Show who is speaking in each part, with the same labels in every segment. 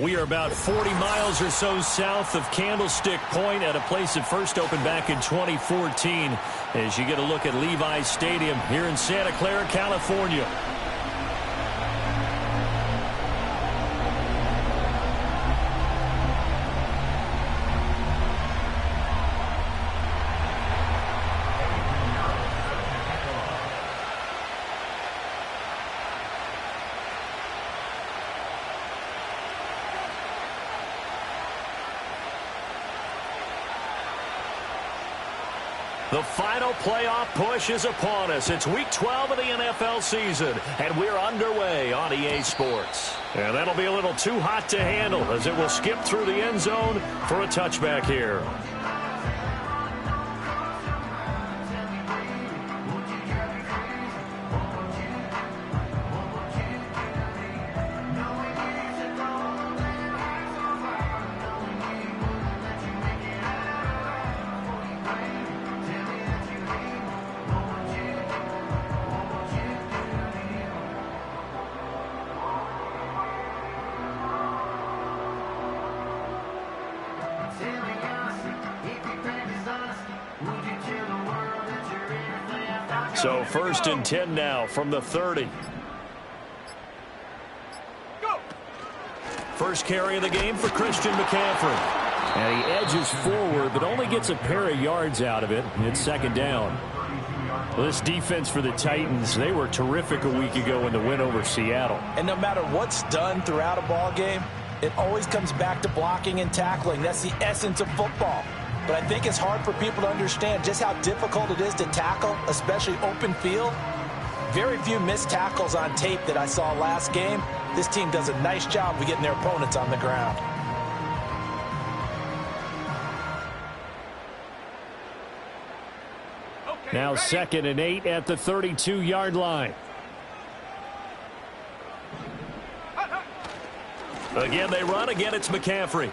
Speaker 1: We are about 40 miles or so south of Candlestick Point at a place that first opened back in 2014 as you get a look at Levi's Stadium here in Santa Clara, California. The final playoff push is upon us. It's Week 12 of the NFL season, and we're underway on EA Sports. And that'll be a little too hot to handle as it will skip through the end zone for a touchback here. So 1st and 10 now from the 30. First carry of the game for Christian McCaffrey. And he edges forward, but only gets a pair of yards out of it. It's 2nd down. Well, this defense for the Titans, they were terrific a week ago in the win over Seattle.
Speaker 2: And no matter what's done throughout a ball game, it always comes back to blocking and tackling. That's the essence of football. But I think it's hard for people to understand just how difficult it is to tackle, especially open field. Very few missed tackles on tape that I saw last game. This team does a nice job of getting their opponents on the ground.
Speaker 1: Now 2nd and 8 at the 32-yard line. Again, they run. Again, it's McCaffrey.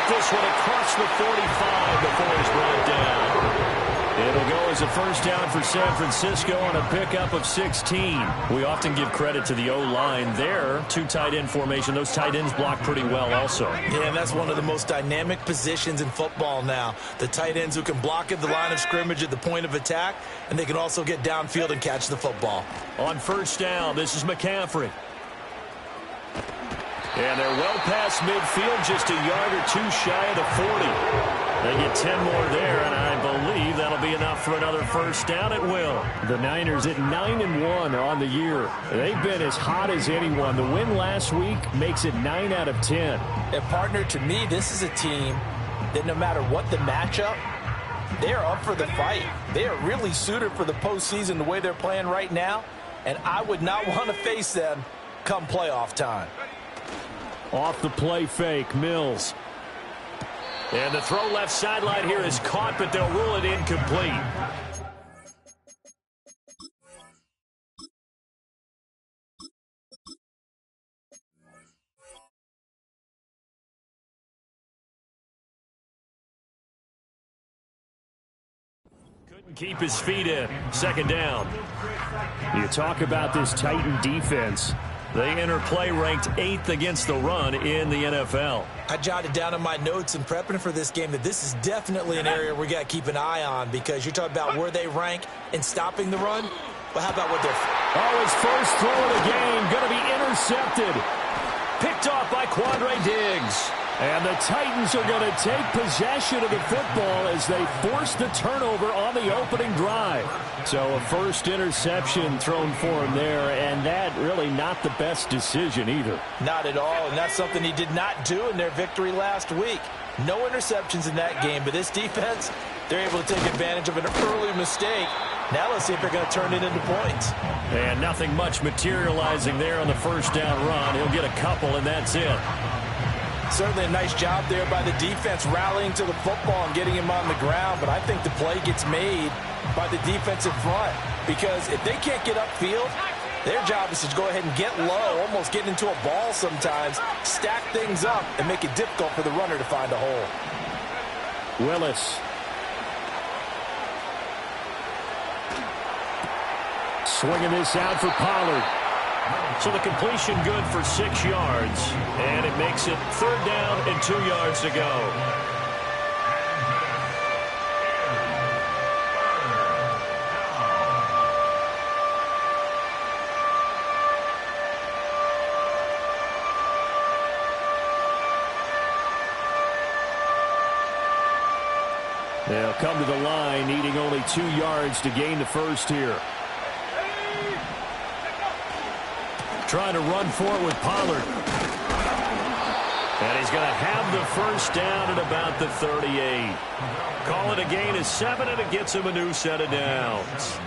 Speaker 1: This one across the 45 before he's brought down. It'll go as a first down for San Francisco on a pickup of 16. We often give credit to the O-line there. 2 tight end formation. Those tight ends block pretty well also.
Speaker 2: Yeah, and that's one of the most dynamic positions in football now. The tight ends who can block at the line of scrimmage at the point of attack, and they can also get downfield and catch the football.
Speaker 1: On first down, this is McCaffrey. And they're well past midfield, just a yard or 2 shy of the 40. They get 10 more there, and I believe that'll be enough for another first down. It will. The Niners at 9-1 on the year. They've been as hot as anyone. The win last week makes it 9 out of 10.
Speaker 2: And partner, to me, this is a team that no matter what the matchup, they're up for the fight. They are really suited for the postseason the way they're playing right now, and I would not want to face them come playoff time.
Speaker 1: Off the play fake, Mills. And the throw left sideline here is caught, but they'll rule it incomplete. Couldn't keep his feet in. 2nd down. You talk about this Titan defense. They enter play ranked 8th against the run in the NFL.
Speaker 2: I jotted down in my notes in prepping for this game that this is definitely an area we got to keep an eye on because you're talking about where they rank in stopping the run. But how about what they're...
Speaker 1: Oh, his first throw of the game going to be intercepted. Picked off by Quandre Diggs. And the Titans are going to take possession of the football as they force the turnover on the opening drive. So a first interception thrown for him there, and that really not the best decision either.
Speaker 2: Not at all, and that's something he did not do in their victory last week. No interceptions in that game, but this defense, they're able to take advantage of an early mistake. Now let's see if they're going to turn it into points.
Speaker 1: And nothing much materializing there on the first down run. He'll get a couple, and that's it.
Speaker 2: Certainly a nice job there by the defense rallying to the football and getting him on the ground, but I think the play gets made by the defensive front because if they can't get upfield, their job is to go ahead and get low, almost get into a ball sometimes, stack things up, and make it difficult for the runner to find a hole.
Speaker 1: Willis. Swinging this out for Pollard.
Speaker 3: So the completion good for 6 yards, and it makes it 3rd down and 2 yards to go.
Speaker 1: They'll come to the line, needing only 2 yards to gain the first here. Trying to run for it with Pollard. And he's going to have the first down at about the 38. Call it a gain of 7, and it gets him a new set of downs.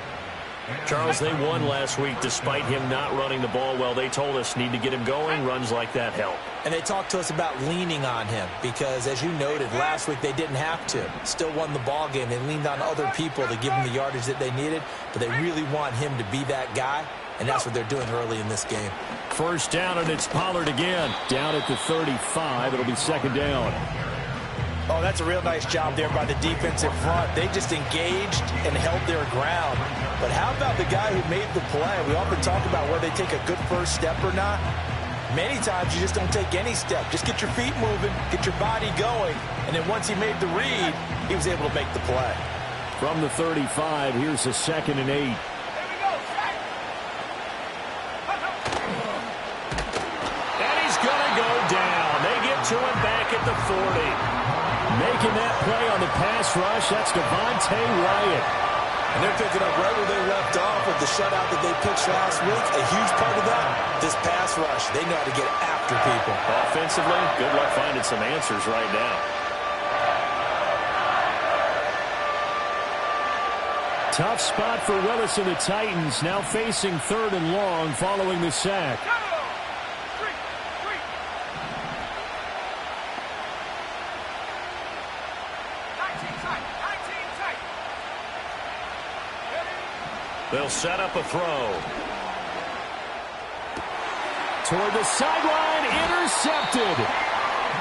Speaker 1: Charles, they won last week despite him not running the ball well. They told us need to get him going. Runs like that help.
Speaker 2: And they talked to us about leaning on him because, as you noted, last week they didn't have to. Still won the ball game. They leaned on other people to give them the yardage that they needed, but they really want him to be that guy, and that's what they're doing early in this game.
Speaker 1: First down, and it's Pollard again. Down at the 35. It'll be 2nd down.
Speaker 2: Oh, that's a real nice job there by the defensive front. They just engaged and held their ground. But how about the guy who made the play? We often talk about whether they take a good first step or not. Many times you just don't take any step. Just get your feet moving, get your body going, and then once he made the read, he was able to make the play.
Speaker 1: From the 35, here's a 2nd and 8.
Speaker 3: And he's going to go down. They get to him back at the 40.
Speaker 1: Making that play on the pass rush, that's Devontae Wyatt.
Speaker 2: And they're picking up right where they left off with the shutout that they pitched last week. A huge part of that, this pass rush. They know how to get after people.
Speaker 3: Offensively, good luck finding some answers right now.
Speaker 1: Tough spot for Willis and the Titans, now facing 3rd and long following the sack.
Speaker 3: They'll set up a throw.
Speaker 1: Toward the sideline, intercepted.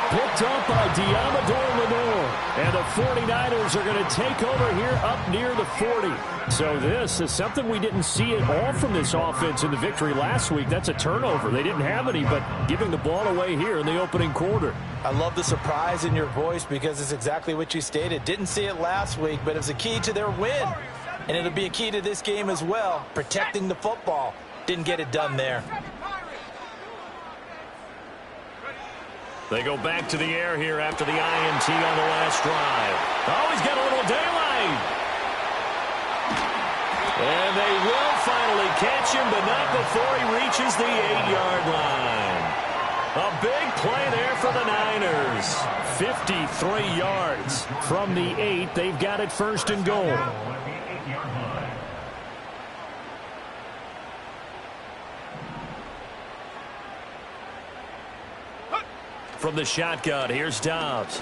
Speaker 1: Picked up by Diamador Lenore. And the 49ers are going to take over here up near the 40. So this is something we didn't see at all from this offense in the victory last week. That's a turnover. They didn't have any, but giving the ball away here in the opening quarter.
Speaker 2: I love the surprise in your voice because it's exactly what you stated. Didn't see it last week, but it was a key to their win. And it'll be a key to this game as well, protecting the football. Didn't get it done there.
Speaker 3: They go back to the air here after the INT on the last drive. Oh, he's got a little daylight. And they will finally catch him, but not before he reaches the 8-yard line. A big play there for the Niners. 53 yards from the 8. They've got it 1st and goal. From the shotgun, here's Dobbs.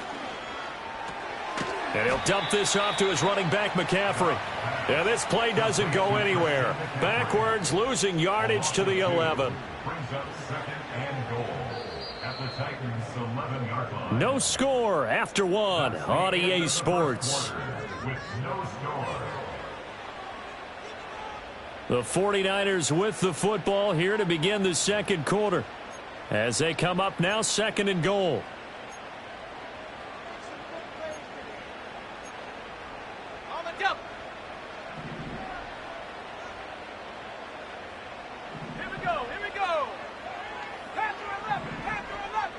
Speaker 3: And he'll dump this off to his running back, McCaffrey. And this play doesn't go anywhere. Backwards, losing yardage to the 11. No score after 1 on EA Sports. The 49ers with the football here to begin the 2nd quarter. As they come up now, 2nd and goal.
Speaker 4: On the double. Here we go, here we go. Panther 11, Panther 11.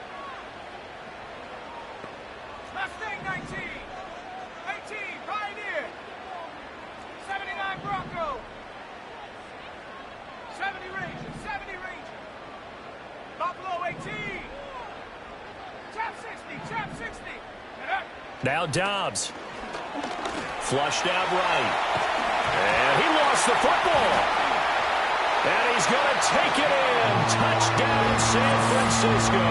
Speaker 4: Mustang 19. 18, Pioneer. 79 Bronco. 70 Ranger, 70 Ranger. Buffalo 18. Chap 60, Chap 60.
Speaker 1: Now Dobbs. Flushed out right. And he lost the football. And he's going to take it in. Touchdown, San Francisco.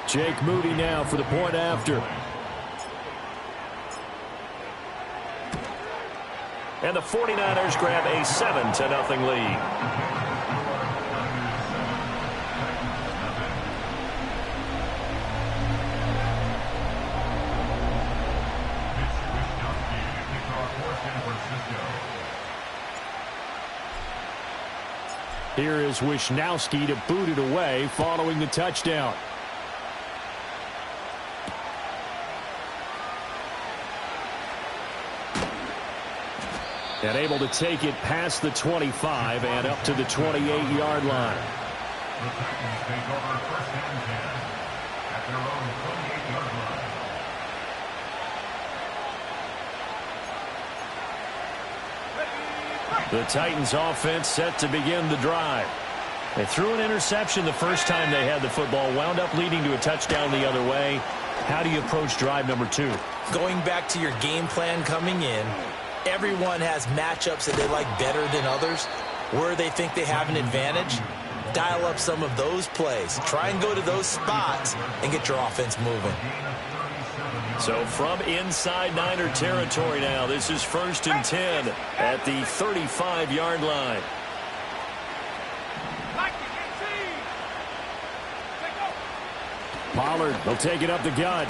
Speaker 1: Jake Moody now for the point after. And the 49ers grab a 7-0 lead. Here is Wisnowski to boot it away following the touchdown. And able to take it past the 25 and up to the 28-yard line.
Speaker 5: The Titans take over first and 10 at their own 28-yard line.
Speaker 1: The Titans offense set to begin the drive. They threw an interception the first time they had the football, wound up leading to a touchdown the other way. How do you approach drive number 2?
Speaker 2: Going back to your game plan coming in, everyone has matchups that they like better than others. Where they think they have an advantage, dial up some of those plays. Try and go to those spots and get your offense moving.
Speaker 3: So from inside Niner territory now, this is 1st and 10 at the 35-yard line.
Speaker 1: Pollard will take it up the gut.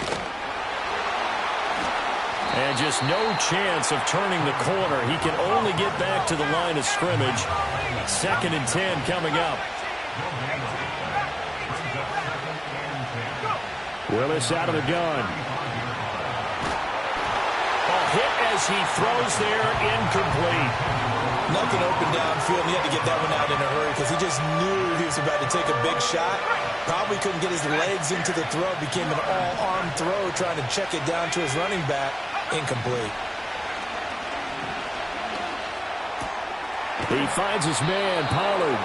Speaker 1: And just no chance of turning the corner. He can only get back to the line of scrimmage. 2nd and 10 coming up. Willis out of the gun.
Speaker 3: A hit as he throws there, incomplete.
Speaker 2: Nothing open downfield, and he had to get that one out in a hurry because he just knew he was about to take a big shot. Probably couldn't get his legs into the throw. Became an all-arm throw, trying to check it down to his running back. Incomplete.
Speaker 1: He finds his man, Pollard.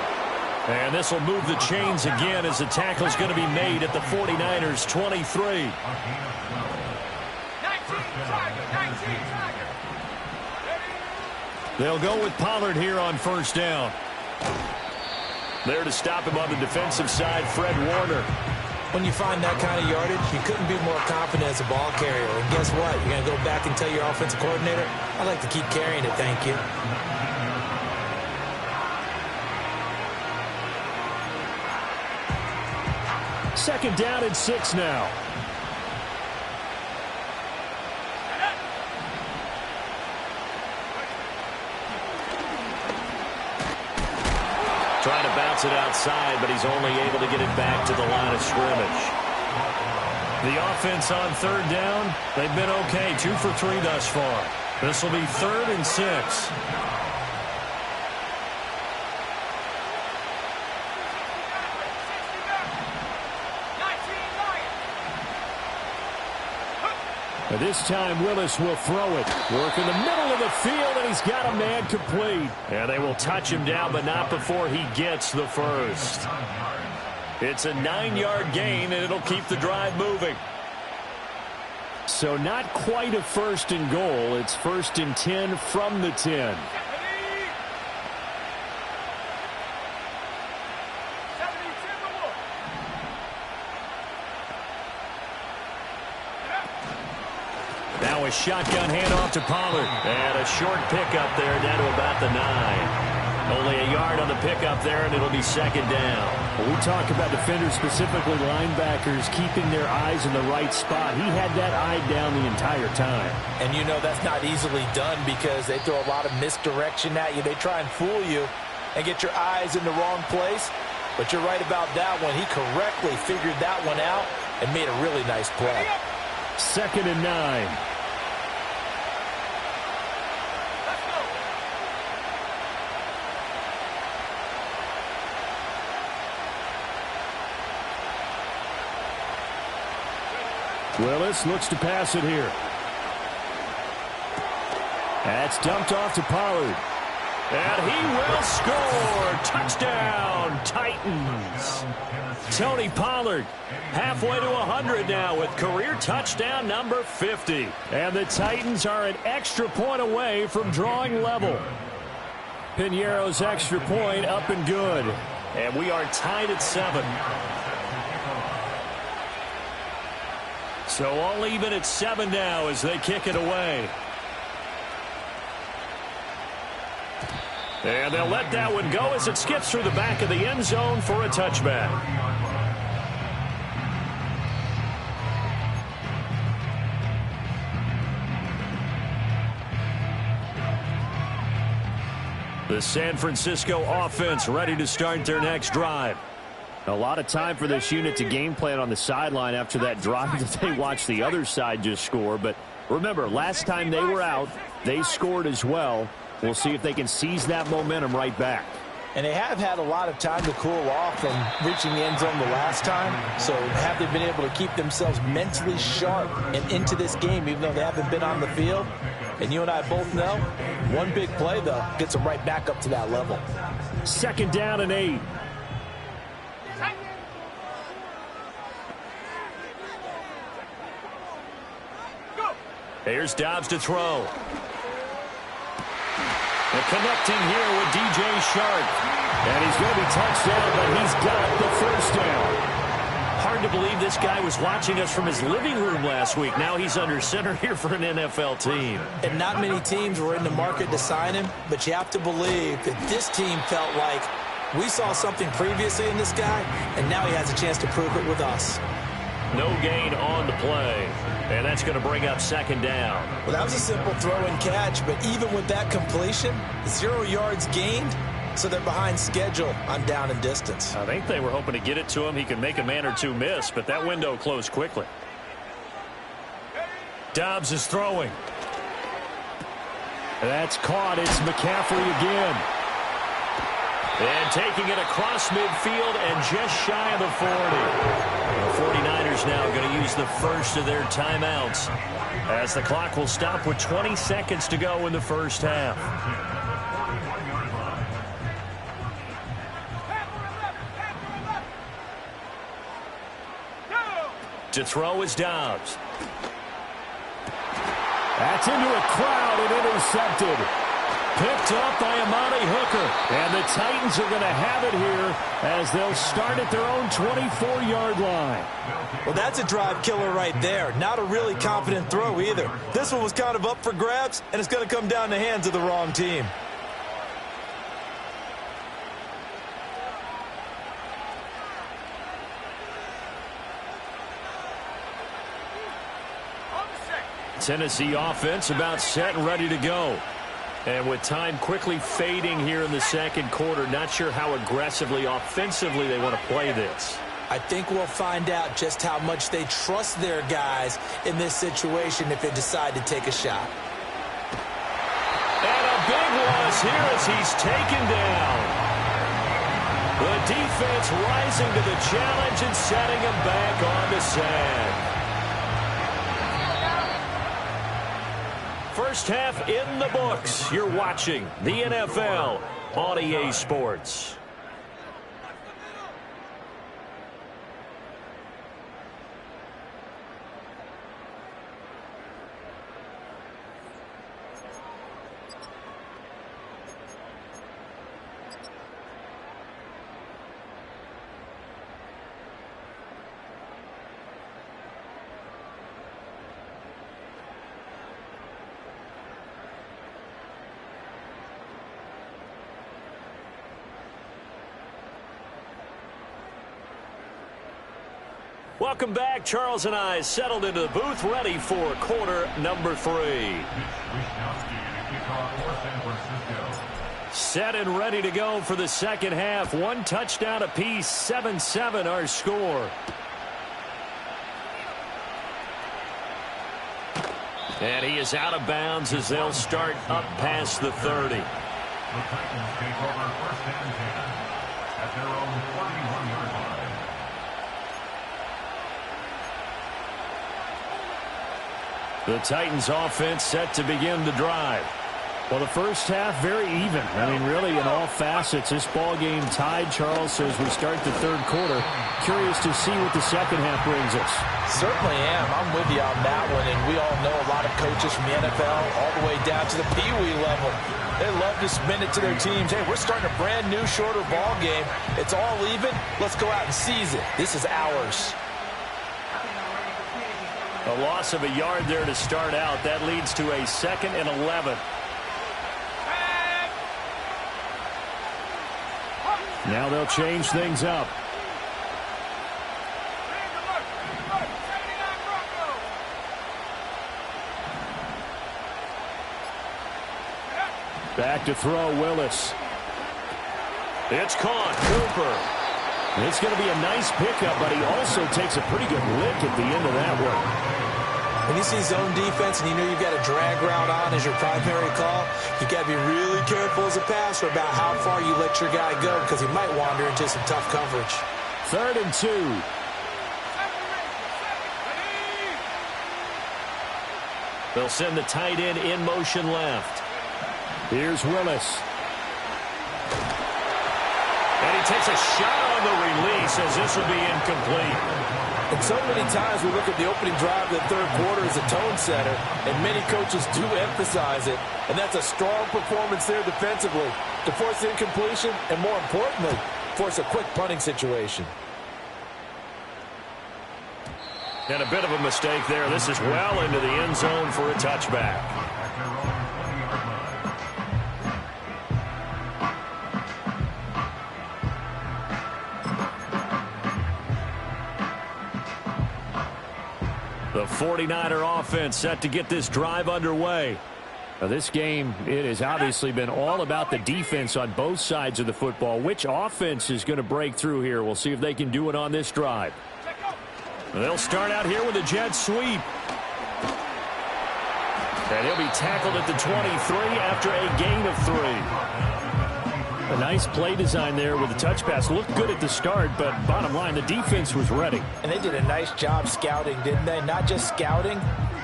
Speaker 1: And this will move the chains again as the tackle's going to be made at the 49ers' 23. They'll go with Pollard here on 1st down.
Speaker 3: There to stop him on the defensive side, Fred Warner.
Speaker 2: When you find that kind of yardage, you couldn't be more confident as a ball carrier. And guess what? You're going to go back and tell your offensive coordinator, I'd like to keep carrying it, thank you.
Speaker 1: Second down and 6 now.
Speaker 3: Trying to bounce it outside, but he's only able to get it back to the line of scrimmage.
Speaker 1: The offense on 3rd down, they've been okay. 2 for 3 thus far. This will be 3rd and 6. And this time Willis will throw it. Work in the middle of the field, and he's got a man complete.
Speaker 3: And they will touch him down, but not before he gets the first. It's a 9-yard gain, and it'll keep the drive moving.
Speaker 1: So not quite a 1st and goal. It's 1st and 10 from the 10. Now a shotgun handoff to Pollard.
Speaker 3: And a short pickup there down to about the 9. Only a yard on the pickup there, and it'll be 2nd down.
Speaker 1: When we talk about defenders, specifically linebackers, keeping their eyes in the right spot. He had that eye down the entire time.
Speaker 2: And you know that's not easily done because they throw a lot of misdirection at you. They try and fool you and get your eyes in the wrong place. But you're right about that one. He correctly figured that one out and made a really nice play.
Speaker 1: 2nd and 9. Willis looks to pass it here. That's dumped off to Pollard.
Speaker 3: And he will score. Touchdown, Titans.
Speaker 1: Tony Pollard
Speaker 3: Halfway to 100 now with career touchdown number 50.
Speaker 1: And the Titans are an extra point away from drawing level. Piñeiro's extra point up and good.
Speaker 3: And we are tied at 7.
Speaker 1: So all even at 7 now as they kick it away.
Speaker 3: And they'll let that one go as it skips through the back of the end zone for a touchback. The San Francisco offense ready to start their next drive.
Speaker 1: A lot of time for this unit to game plan on the sideline after that drive that they watched the other side just score. But remember, last time they were out, they scored as well. We'll see if they can seize that momentum right back.
Speaker 2: And they have had a lot of time to cool off from reaching the end zone the last time. So have they been able to keep themselves mentally sharp and into this game, even though they haven't been on the field? And you and I both know, one big play, though, gets them right back up to that level.
Speaker 1: 2nd down and 8.
Speaker 3: Here's Dobbs to throw. And connecting here with DJ Shark.
Speaker 1: And he's going to be touched down, but he's got the first down.
Speaker 3: Hard to believe this guy was watching us from his living room last week. Now he's under center here for an NFL team.
Speaker 2: And not many teams were in the market to sign him, but you have to believe that this team felt like we saw something previously in this guy, and now he has a chance to prove it with us.
Speaker 3: No gain on the play. And that's going to bring up 2nd down.
Speaker 2: Well, that was a simple throw and catch, but even with that completion, 0 yards gained, so they're behind schedule on down and distance.
Speaker 3: I think they were hoping to get it to him. He could make a man or two miss, but that window closed quickly. Dobbs is throwing.
Speaker 1: That's caught. It's McCaffrey again.
Speaker 3: And taking it across midfield and just shy of the 40. The 49ers now going to use the first of their timeouts as the clock will stop with 20 seconds to go in the first half. To throw is Dobbs.
Speaker 1: That's into a crowd and intercepted. Picked up by Amani Hooker. And the Titans are going to have it here as they'll start at their own 24-yard line.
Speaker 2: Well, that's a drive killer right there. Not a really confident throw either. This one was kind of up for grabs, and it's going to come down the hands of the wrong team.
Speaker 3: Tennessee offense about set and ready to go. And with time quickly fading here in the second quarter, not sure how aggressively, offensively they want to play this.
Speaker 2: I think we'll find out just how much they trust their guys in this situation if they decide to take a shot.
Speaker 3: And a big loss here as he's taken down. The defense rising to the challenge and setting him back on the sand. First half in the books. You're watching the NFL on EA Sports. Welcome back. Charles and I settled into the booth ready for quarter number 3. Set and ready to go for the second half. 1 touchdown apiece, 7-7 our score. And he is out of bounds as they'll start up past the 30.
Speaker 5: The Titans take over 1st and 10 at their own 41-yard line.
Speaker 1: The Titans offense set to begin the drive. Well, the first half very even. I mean, really, in all facets, this ball game tied, Charles, so as we start the third quarter. Curious to see what the second half brings us.
Speaker 2: Certainly am. I'm with you on that one, and we all know a lot of coaches from the NFL all the way down to the Pee-wee level. They love to spin it to their teams. Hey, we're starting a brand new, shorter ball game. It's all even. Let's go out and seize it. This is ours.
Speaker 3: A loss of a yard there to start out. That leads to a 2nd and 11.
Speaker 1: Now they'll change things up. Back to throw, Willis.
Speaker 3: It's caught. Cooper.
Speaker 1: It's going to be a nice pickup, but he also takes a pretty good lick at the end of that one.
Speaker 2: When you see zone defense and you know you've got a drag route on as your primary call, you've got to be really careful as a passer about how far you let your guy go because he might wander into some tough coverage.
Speaker 1: 3rd and 2.
Speaker 3: They'll send the tight end in motion left.
Speaker 1: Here's Willis.
Speaker 3: And he takes a shot on the release as this will be incomplete.
Speaker 2: And so many times we look at the opening drive of the third quarter as a tone setter, and many coaches do emphasize it. And that's a strong performance there defensively to force incompletion and, more importantly, force a quick punting situation.
Speaker 3: And a bit of a mistake there. This is well into the end zone for a touchback. The 49er offense set to get this drive underway.
Speaker 1: Now, this game, it has obviously been all about the defense on both sides of the football. Which offense is going to break through here? We'll see if they can do it on this drive.
Speaker 3: They'll start out here with a jet sweep. And he'll be tackled at the 23 after a gain of 3.
Speaker 1: A nice play design there with the touch pass. Looked good at the start, but bottom line, the defense was ready.
Speaker 2: And they did a nice job scouting, didn't they? Not just scouting,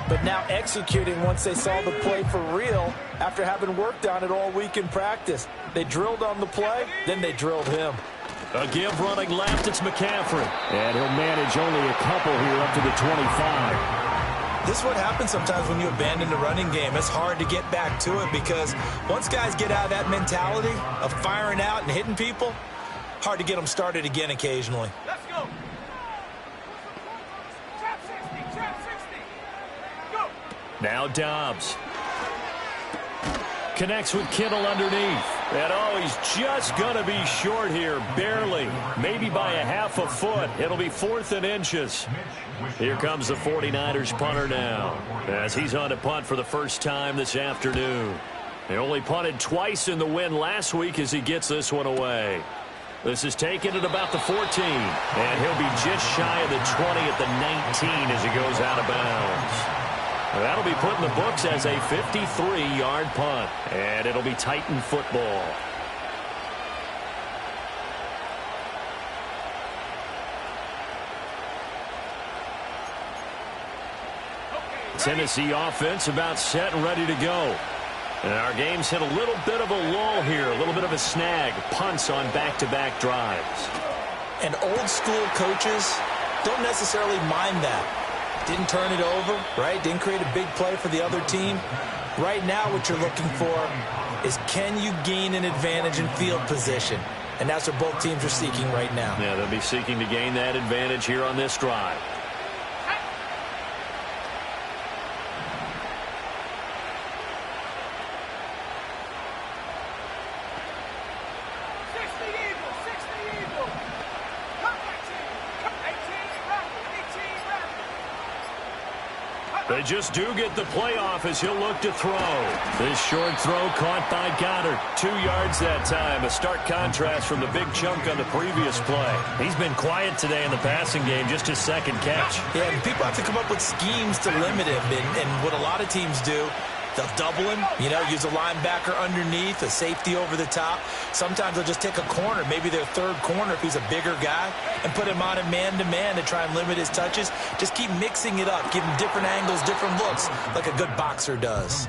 Speaker 2: but now executing once they saw the play for real after having worked on it all week in practice. They drilled on the play, then they drilled him.
Speaker 3: A give running left, it's McCaffrey.
Speaker 1: And he'll manage only a couple here up to the 25.
Speaker 2: This is what happens sometimes when you abandon the running game. It's hard to get back to it because once guys get out of that mentality of firing out and hitting people, hard to get them started again occasionally.
Speaker 4: Let's go. Trap 60, trap 60. Go.
Speaker 3: Now Dobbs. Connects with Kittle underneath. And oh, he's just going to be short here, barely. Maybe by a half a foot. It'll be 4th and inches. Here comes the 49ers punter now, as he's on to punt for the first time this afternoon. They only punted twice in the win last week as he gets this one away. This is taken at about the 14, and he'll be just shy of the 20 at the 19 as he goes out of bounds. That'll be put in the books as a 53-yard punt, and it'll be Titan football. Tennessee offense about set and ready to go. And our game's hit a little bit of a lull here, a little bit of a snag. Punts on back-to-back drives.
Speaker 2: And old school coaches don't necessarily mind that. Didn't turn it over, right? Didn't create a big play for the other team. Right now what you're looking for is can you gain an advantage in field position? And that's what both teams are seeking right now.
Speaker 3: Yeah, they'll be seeking to gain that advantage here on this drive. They just do get the playoff as he'll look to throw. This short throw caught by Goddard. 2 yards that time. A stark contrast from the big chunk on the previous play. He's been quiet today in the passing game, just his second catch.
Speaker 2: Yeah, and people have to come up with schemes to limit him. And what a lot of teams do, they'll double him, use a linebacker underneath, a safety over the top. Sometimes they'll just take a corner, maybe their third corner if he's a bigger guy, and put him on a man-to-man to try and limit his touches. Just keep mixing it up, give him different angles, different looks, like a good boxer does.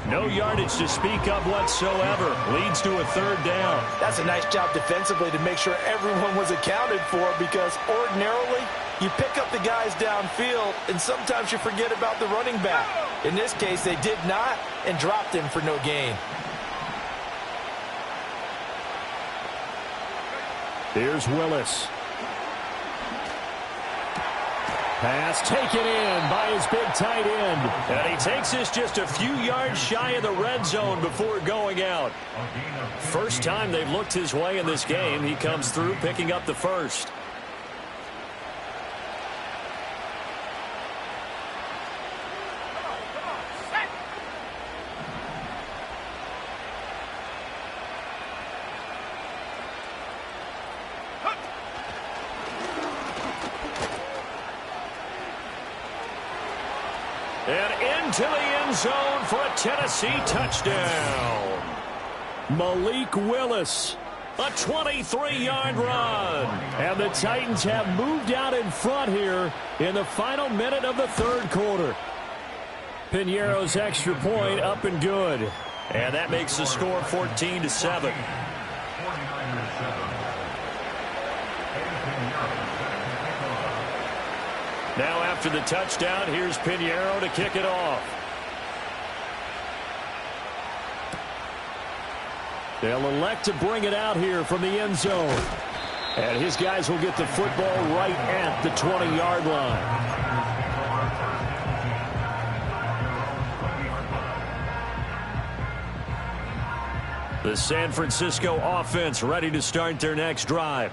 Speaker 3: No yardage to speak of whatsoever. Leads to a 3rd down.
Speaker 2: That's a nice job defensively to make sure everyone was accounted for, because ordinarily you pick up the guys downfield, and sometimes you forget about the running back. In this case, they did not, and dropped him for no gain.
Speaker 1: Here's Willis. Pass taken in by his big tight end.
Speaker 3: And he takes this just a few yards shy of the red zone before going out. First time they've looked his way in this game. He comes through picking up the first. And into the end zone for a Tennessee touchdown.
Speaker 1: Malik Willis.
Speaker 3: A 23-yard run.
Speaker 1: And the Titans have moved out in front here in the final minute of the third quarter. Piñeiro's extra point up and good.
Speaker 3: And that makes the score 14-7. Now after the touchdown, here's Piñeiro to kick it off.
Speaker 1: They'll elect to bring it out here from the end zone. And his guys will get the football right at the 20-yard line.
Speaker 3: The San Francisco offense ready to start their next drive.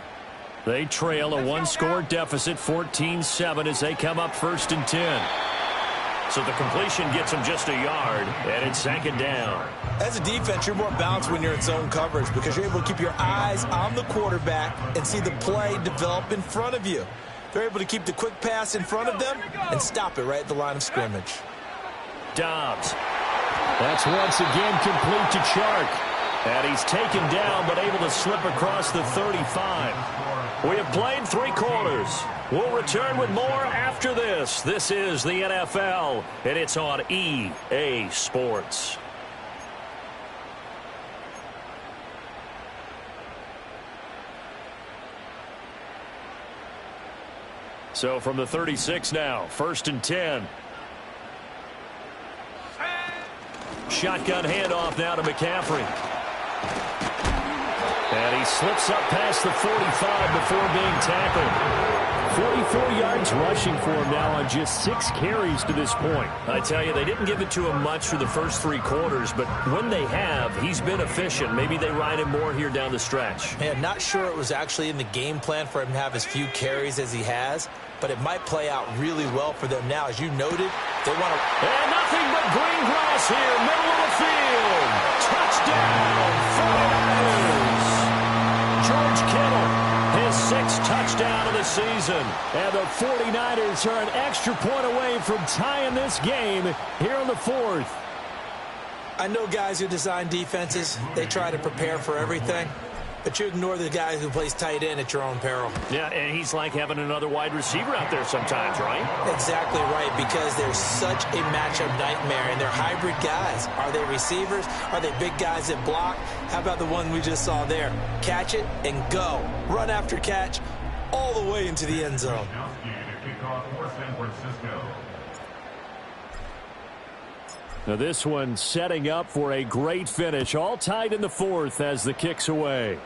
Speaker 3: They trail a one-score deficit, 14-7, as they come up 1st and 10. So the completion gets them just a yard, and it's 2nd down.
Speaker 2: As a defense, you're more balanced when you're in zone coverage because you're able to keep your eyes on the quarterback and see the play develop in front of you. They're able to keep the quick pass in front of them and stop it right at the line of scrimmage.
Speaker 3: Dobbs.
Speaker 1: That's once again complete to Chark.
Speaker 3: And he's taken down but able to slip across the 35. We have played 3 quarters. We'll return with more after this. This is the NFL, and it's on EA Sports. So from the 36 now, 1st and 10. Shotgun handoff now to McCaffrey. And he slips up past the 45 before being tackled.
Speaker 1: 44 yards rushing for him now on just 6 carries to this point.
Speaker 3: I tell you, they didn't give it to him much through the first 3 quarters, but when they have, he's been efficient. Maybe they ride him more here down the stretch.
Speaker 2: Man, not sure it was actually in the game plan for him to have as few carries as he has, but it might play out really well for them now. As you noted, they want to...
Speaker 3: And nothing but green grass here, middle of the field. Touchdown, 49ers. George Kittle, his 6th touchdown of the season.
Speaker 1: And the 49ers are an extra point away from tying this game here in the 4th.
Speaker 2: I know guys who design defenses, they try to prepare for everything, but you ignore the guy who plays tight end at your own peril.
Speaker 3: Yeah, and he's like having another wide receiver out there sometimes, right?
Speaker 2: Exactly right, because they're such a matchup nightmare, and they're hybrid guys. Are they receivers? Are they big guys that block? How about the one we just saw there? Catch it and go. Run after catch all the way into the end zone.
Speaker 1: Now this one setting up for a great finish. All tied in the 4th as the kick's away.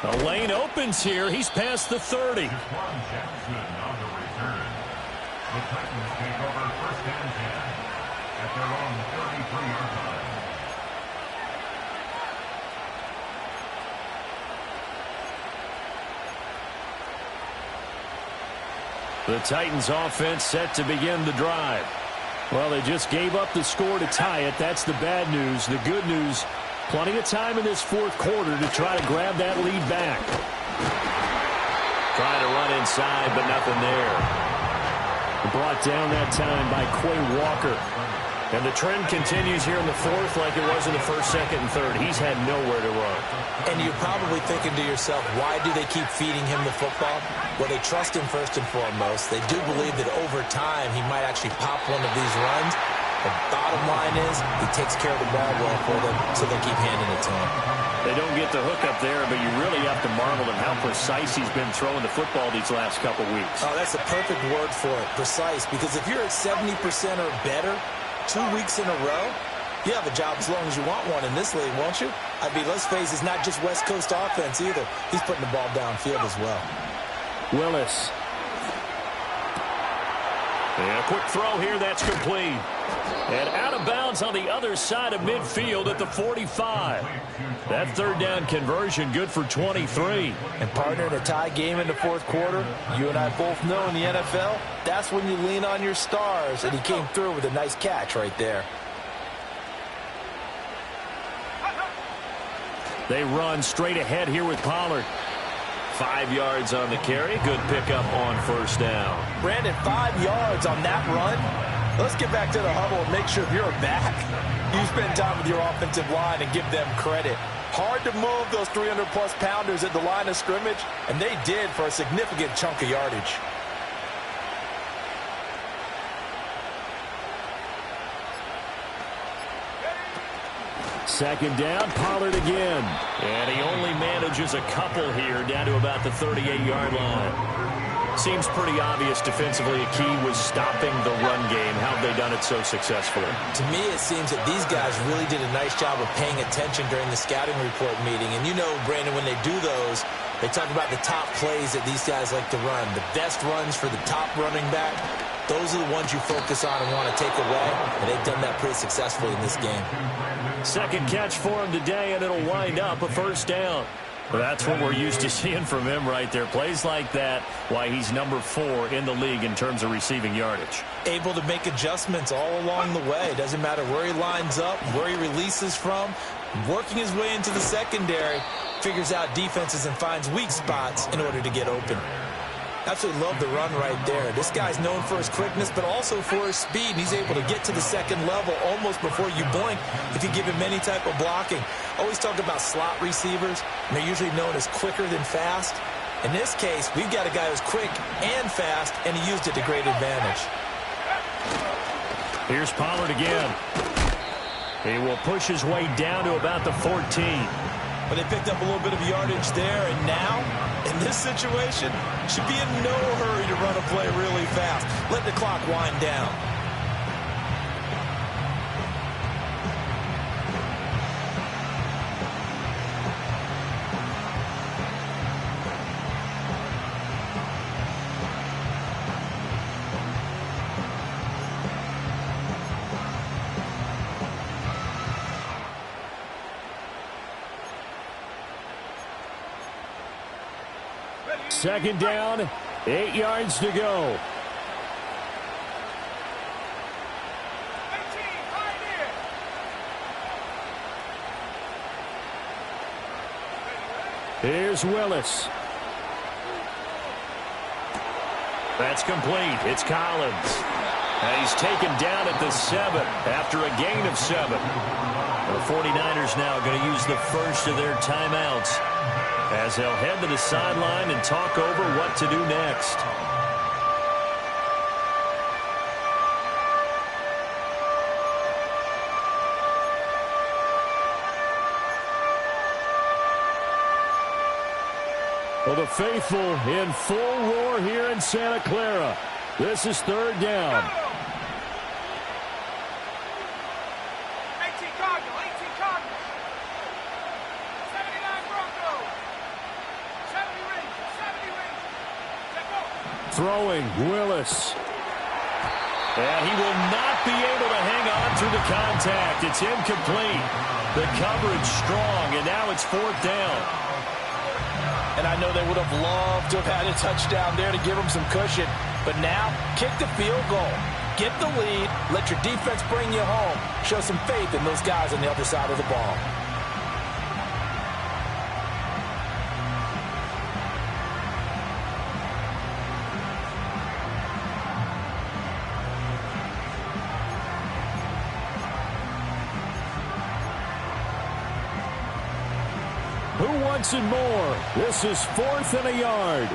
Speaker 3: The lane opens here. He's past the 30.
Speaker 5: The Titans take over 1st and 10 at their own 33-yard line.
Speaker 1: The Titans offense set to begin the drive. Well, they just gave up the score to tie it. That's the bad news. The good news, plenty of time in this 4th quarter to try to grab that lead back.
Speaker 3: Trying to run inside, but nothing there.
Speaker 1: Brought down that time by Quay Walker.
Speaker 3: And the trend continues here in the 4th like it was in the 1st, 2nd, and 3rd. He's had nowhere to run.
Speaker 2: And you're probably thinking to yourself, why do they keep feeding him the football? Well, they trust him first and foremost. They do believe that over time he might actually pop one of these runs. The bottom line is he takes care of the ball well for them, so they keep handing it to him.
Speaker 3: They don't get the hook up there, but you really have to marvel at how precise he's been throwing the football these last couple weeks.
Speaker 2: Oh, that's the perfect word for it, precise, because if you're at 70% or better 2 weeks in a row, you have a job as long as you want one in this league, won't you? I mean, let's face it, it's not just West Coast offense either. He's putting the ball downfield as well.
Speaker 1: Willis.
Speaker 3: And a quick throw here, that's complete. And out of bounds on the other side of midfield at the 45. That 3rd down conversion good for 23.
Speaker 2: And partner, in a tie game in the 4th quarter, you and I both know in the NFL, that's when you lean on your stars. And he came through with a nice catch right there.
Speaker 3: They run straight ahead here with Pollard. 5 yards on the carry. Good pickup on first down.
Speaker 2: Brandon, 5 yards on that run. Let's get back to the huddle and make sure you're back. You spend time with your offensive line and give them credit. Hard to move those 300-plus pounders at the line of scrimmage, and they did for a significant chunk of yardage.
Speaker 1: Second down, Pollard again.
Speaker 3: And he only manages a couple here down to about the 38-yard line. Seems pretty obvious defensively a key was stopping the run game. How have they done it so successfully?
Speaker 2: To me, it seems that these guys really did a nice job of paying attention during the scouting report meeting. And you know, Brandon, when they do those, they talk about the top plays that these guys like to run. The best runs for the top running back, those are the ones you focus on and want to take away. And they've done that pretty successfully in this game.
Speaker 3: Second catch for him today, and it'll wind up a first down. Well, that's what we're used to seeing from him right there. Plays like that, why he's number 4 in the league in terms of receiving yardage.
Speaker 2: Able to make adjustments all along the way. Doesn't matter where he lines up, where he releases from. Working his way into the secondary, figures out defenses and finds weak spots in order to get open. Absolutely love the run right there. This guy's known for his quickness, but also for his speed. He's able to get to the second level almost before you blink if you give him any type of blocking. Always talk about slot receivers, and they're usually known as quicker than fast. In this case, we've got a guy who's quick and fast, and he used it to great advantage.
Speaker 3: Here's Pollard again. He will push his way down to about the 14.
Speaker 2: But they picked up a little bit of yardage there, and now, in this situation, should be in no hurry to run a play really fast. Let the clock wind down.
Speaker 1: Second down, 8 yards to go. Here's Willis.
Speaker 3: That's complete. It's Collins. And he's taken down at the 7 after a gain of 7. The 49ers now going to use the first of their timeouts as they'll head to the sideline and talk over what to do next.
Speaker 1: Well, the faithful in full roar here in Santa Clara. This is third down.
Speaker 4: 18 Cardinals, 18 Cardinals. 79 Broncos. 70 Rangers, 70 Rangers. Let's go.
Speaker 1: Throwing, Willis.
Speaker 3: And he will not be able to hang on through the contact. It's incomplete. The coverage strong, and now it's fourth down.
Speaker 2: And I know they would have loved to have had a touchdown there to give them some cushion. But now, kick the field goal. Get the lead. Let your defense bring you home. Show some faith in those guys on the other side of the ball.
Speaker 1: Who wants it more? This is 4th and a yard.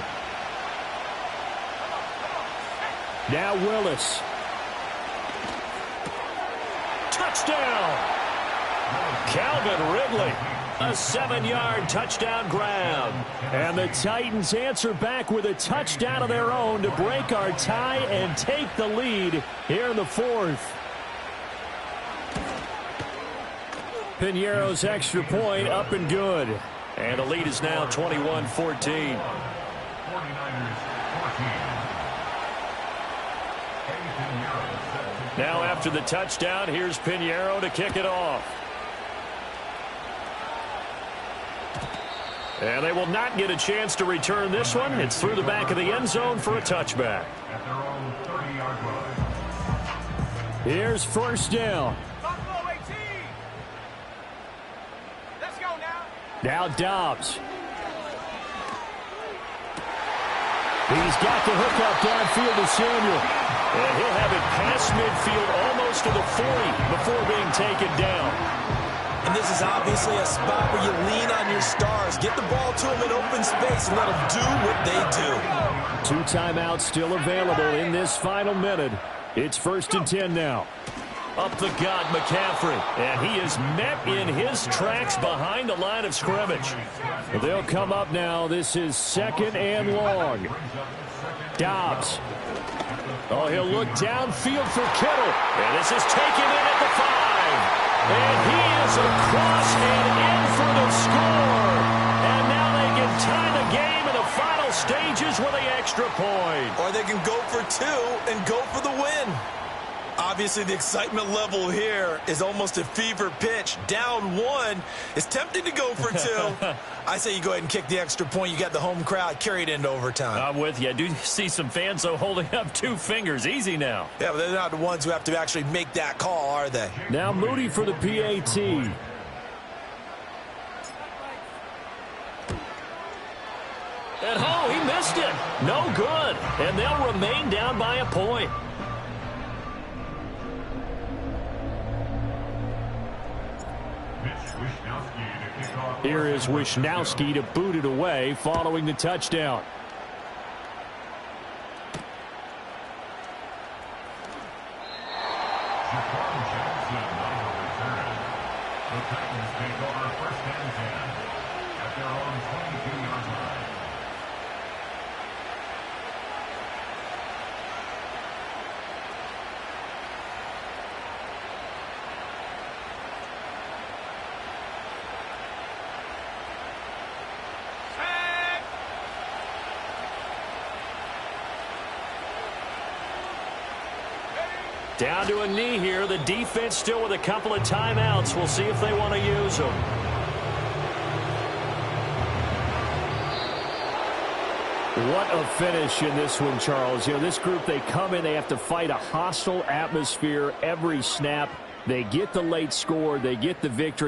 Speaker 1: Now Willis.
Speaker 3: Touchdown! Calvin Ridley. A 7-yard touchdown grab.
Speaker 1: And the Titans answer back with a touchdown of their own to break our tie and take the lead here in the 4th. Piñeiro's extra point up and good.
Speaker 3: And the lead is now 21-14.
Speaker 5: 49ers 14.
Speaker 3: Now after the touchdown, here's Piñeiro to kick it off. And they will not get a chance to return this one. It's through the back of the end zone for a touchback.
Speaker 5: At their own 30-yard line.
Speaker 1: Here's first down.
Speaker 4: Buffalo 18. Let's go now.
Speaker 1: Now Dobbs. He's got the hook up downfield to Samuel.
Speaker 3: And he'll have it past midfield almost to the 40 before being taken down.
Speaker 2: And this is obviously a spot where you lean on your stars. Get the ball to them in open space and let them do what they do.
Speaker 1: 2 timeouts still available in this final minute. It's 1st and 10 now.
Speaker 3: Up the gut, McCaffrey. And he is met in his tracks behind the line of scrimmage.
Speaker 1: They'll come up now. This is 2nd and long. Dobbs. Oh, he'll look downfield for Kittle.
Speaker 3: And this is taken in at the 5. And he is across and in for the score. And now they can tie the game in the final stages with the extra point.
Speaker 2: Or they can go for 2 and go for the win. Obviously, the excitement level here is almost a fever pitch. Down 1. It's tempting to go for 2. I say you go ahead and kick the extra point. You got the home crowd carried into overtime.
Speaker 3: I'm with you. I do see some fans, though, holding up 2 fingers. Easy now.
Speaker 2: Yeah, but they're not the ones who have to actually make that call, are they?
Speaker 1: Now Moody for the PAT.
Speaker 3: And oh, he missed it. No good. And they'll remain down by a point.
Speaker 1: Here is Wishnowsky to boot it away following the touchdown.
Speaker 5: The Titans take over 1st and 10 at their own 22-yard line.
Speaker 3: Down to a knee here. The defense still with a couple of timeouts. We'll see if they want to use them.
Speaker 1: What a finish in this one, Charles. You know, this group, they come in, they have to fight a hostile atmosphere every snap. They get the late score. They get the victory.